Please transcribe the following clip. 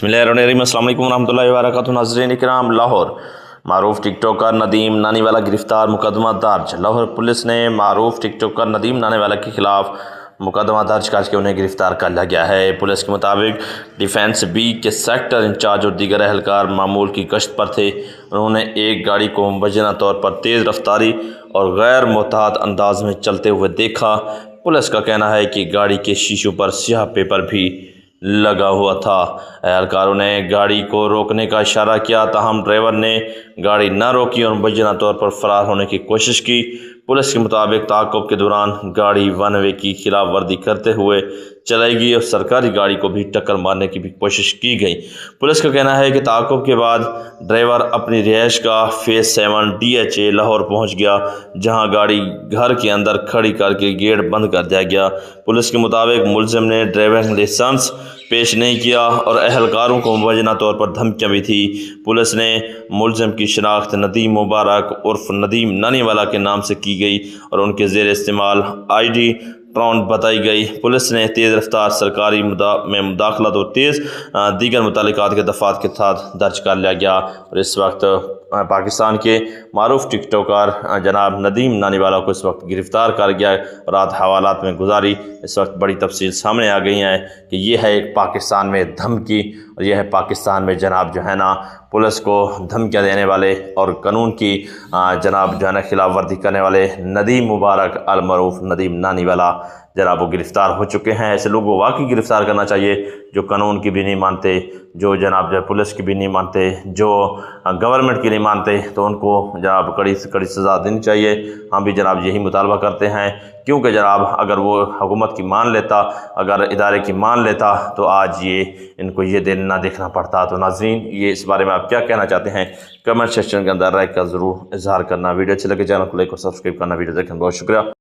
बिस्मिल्लाहिर्रहमानिर्रहीम। अस्सलाम वालेकुम रहमतुल्लाहि व बरकातुहू। नाज़रीन इकराम, लाहौर मारूफ टिकटॉकर नदीम नानीवाला गिरफ्तार, मुकदमा दर्ज। लाहौर पुलिस ने मारूफ टिकटॉकर नदीम नानीवाला के खिलाफ मुकदमा दर्ज करके उन्हें गिरफ्तार कर लिया गया है। पुलिस के मुताबिक डिफेंस बी के सेक्टर इंचार्ज और दीगर एहलकार मामूल की गश्त पर थे। उन्होंने एक गाड़ी को मुबैना तौर पर तेज़ रफ्तारी और गैर मुतहद अंदाज में चलते हुए देखा। पुलिस का कहना है कि गाड़ी के शीशों पर स्याह पेपर भी लगा हुआ था। एहलकारों ने गाड़ी को रोकने का इशारा किया, ताहम ड्राइवर ने गाड़ी न रोकी और मुबैना तौर पर फरार होने की कोशिश की। पुलिस के मुताबिक ताक़ुब के दौरान गाड़ी वन वे की खिलाफ वर्दी करते हुए चलाई गई और सरकारी गाड़ी को भी टक्कर मारने की भी कोशिश की गई। पुलिस का कहना है कि ताक़ुब के बाद ड्राइवर अपनी रिहाइश का फेज़ 7 DHA लाहौर पहुंच गया, जहां गाड़ी घर के अंदर खड़ी करके गेट बंद कर दिया गया। पुलिस के मुताबिक मुलजिम ने ड्राइविंग लाइसेंस पेश नहीं किया और एहलकारों को मुबैना तौर पर धमकियाँ भी थी। पुलिस ने मुलजिम की शनाख्त नदीम मुबारक उर्फ नदीम नानीवाला के नाम से की गई और उनके ज़ेर इस्तेमाल ID ट्रॉन बताई गई। पुलिस ने तेज़ रफ्तार सरकारी में मुदाखलत और तेज़ दीगर मुतालिकात के दफ़ात के साथ दर्ज कर लिया गया। और इस वक्त पाकिस्तान के मारूफ टिकटॉकर जनाब नदीम नानीवाला को इस वक्त गिरफ़्तार कर गया और रात हवालात में गुजारी। इस वक्त बड़ी तफसील सामने आ गई हैं कि ये है एक पाकिस्तान में धमकी और यह है पाकिस्तान में जनाब जो है ना पुलिस को धमकियाँ देने वाले और कानून की जनाब जो है ना खिलाफ वर्जी करने वाले नदीम मुबारक अल मरूफ नदीम नानीवाला जनाब वो गिरफ़्तार हो चुके हैं। ऐसे लोगों को वाकई गिरफ़्तार करना चाहिए जो कानून की भी नहीं मानते, जो जनाब जो पुलिस की भी नहीं मानते, जो गवर्नमेंट की नहीं मानते, तो उनको जनाब कड़ी से कड़ी सज़ा देनी चाहिए। हम भी जनाब यही मुतालबा करते हैं, क्योंकि जनाब अगर वो हुकूमत की मान लेता, अगर इदारे की मान लेता, तो आज ये इनको ये दिन ना देखना पड़ता। तो नाज़रीन, ये इस बारे में आप क्या कहना चाहते हैं कमेंट सेक्शन के अंदर राय का ज़रूर इजहार करना। वीडियो अच्छी लगे चैनल को लाइक और सब्सक्राइब करना। वीडियो देखने बहुत शुक्रिया।